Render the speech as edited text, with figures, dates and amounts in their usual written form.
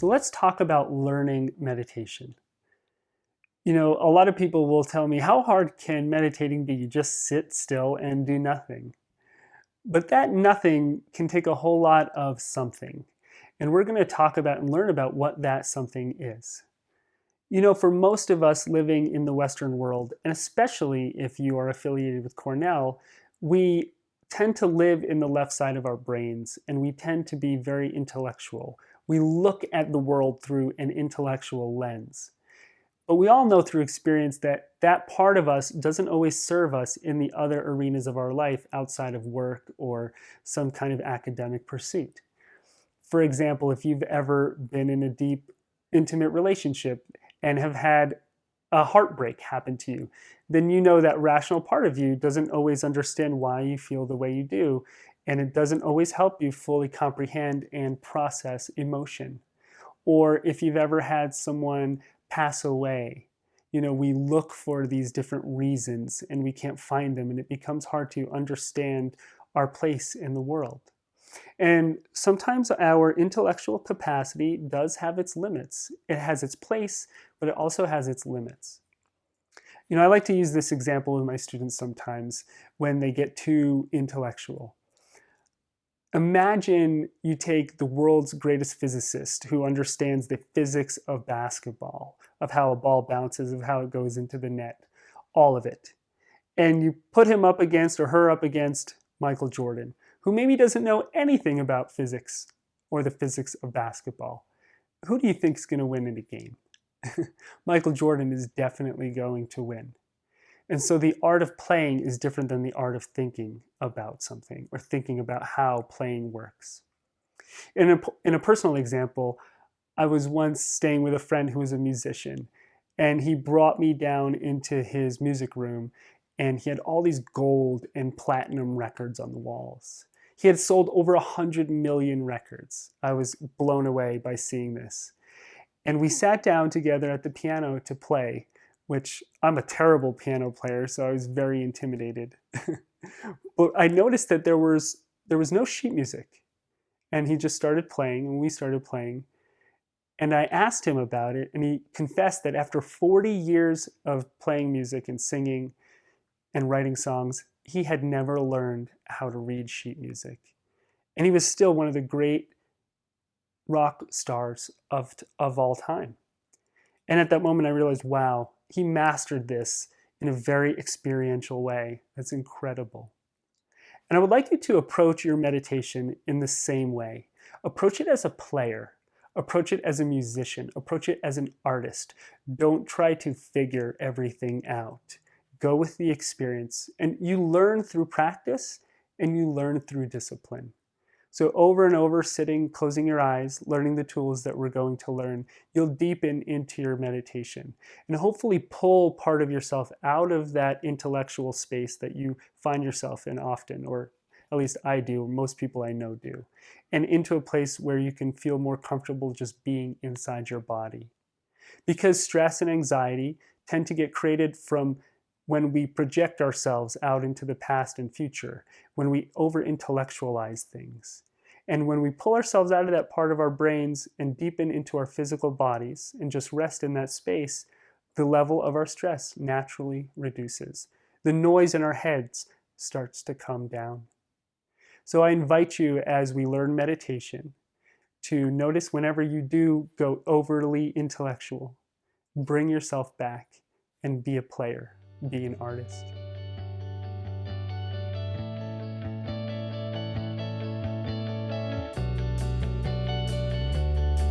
So let's talk about learning meditation. A lot of people will tell me, how hard can meditating be? You just sit still and do nothing. But that nothing can take a whole lot of something. And we're going to talk about and learn about what that something is. For most of us living in the Western world, and especially if you are affiliated with Cornell, we tend to live in the left side of our brains, and we tend to be very intellectual. We look at the world through an intellectual lens. But we all know through experience that that part of us doesn't always serve us in the other arenas of our life outside of work or some kind of academic pursuit. For example, if you've ever been in a deep, intimate relationship and have had a heartbreak happen to you, then you know that rational part of you doesn't always understand why you feel the way you do, and it doesn't always help you fully comprehend and process emotion. Or if you've ever had someone pass away, we look for these different reasons and we can't find them, and it becomes hard to understand our place in the world. And sometimes our intellectual capacity does have its limits. It has its place, but it also has its limits. I like to use this example with my students sometimes when they get too intellectual. Imagine you take the world's greatest physicist who understands the physics of basketball, of how a ball bounces, of how it goes into the net, all of it. And you put him up against or her up against Michael Jordan, who maybe doesn't know anything about physics or the physics of basketball. Who do you think is going to win in a game? Michael Jordan is definitely going to win. And so the art of playing is different than the art of thinking about something or thinking about how playing works. In a personal example, I was once staying with a friend who was a musician, and he brought me down into his music room, and he had all these gold and platinum records on the walls. He had sold over 100 million records. I was blown away by seeing this. And we sat down together at the piano to play, which I'm a terrible piano player, so I was very intimidated. But I noticed that there was no sheet music. And he just started playing, and we started playing. And I asked him about it, and he confessed that after 40 years of playing music and singing and writing songs, he had never learned how to read sheet music. And he was still one of the great rock stars of all time. And at that moment, I realized, wow, he mastered this in a very experiential way. That's incredible. And I would like you to approach your meditation in the same way. Approach it as a player. Approach it as a musician. Approach it as an artist. Don't try to figure everything out. Go with the experience. And you learn through practice, and you learn through discipline. So over and over, sitting, closing your eyes, learning the tools that we're going to learn, you'll deepen into your meditation and hopefully pull part of yourself out of that intellectual space that you find yourself in often, or at least I do, or most people I know do, and into a place where you can feel more comfortable just being inside your body. Because stress and anxiety tend to get created from when we project ourselves out into the past and future, when we over-intellectualize things. And when we pull ourselves out of that part of our brains and deepen into our physical bodies and just rest in that space, the level of our stress naturally reduces. The noise in our heads starts to come down. So I invite you, as we learn meditation, to notice whenever you do go overly intellectual, bring yourself back and be a player. Be an artist.